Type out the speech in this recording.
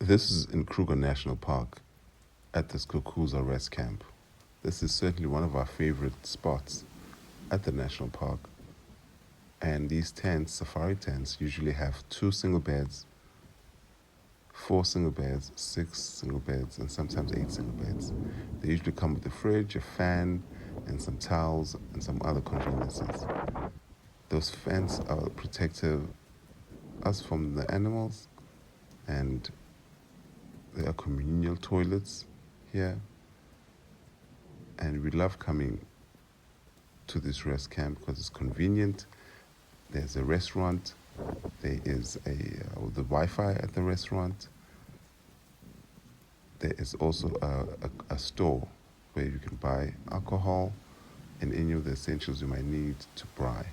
This is in Kruger National Park at the Skukuza Rest Camp. This is certainly one of our favorite spots at the national park. And these tents, safari tents, usually have 2 single beds, 4 single beds, 6 single beds, and sometimes 8 single beds. They usually come with a fridge, a fan, and some towels and some other conveniences. Those fans are protective us from the animals, and there are communal toilets here. And we love coming to this rest camp because it's convenient. There's a restaurant. There is the Wi-Fi at the restaurant. There is also a store where you can buy alcohol and any of the essentials you might need to braai.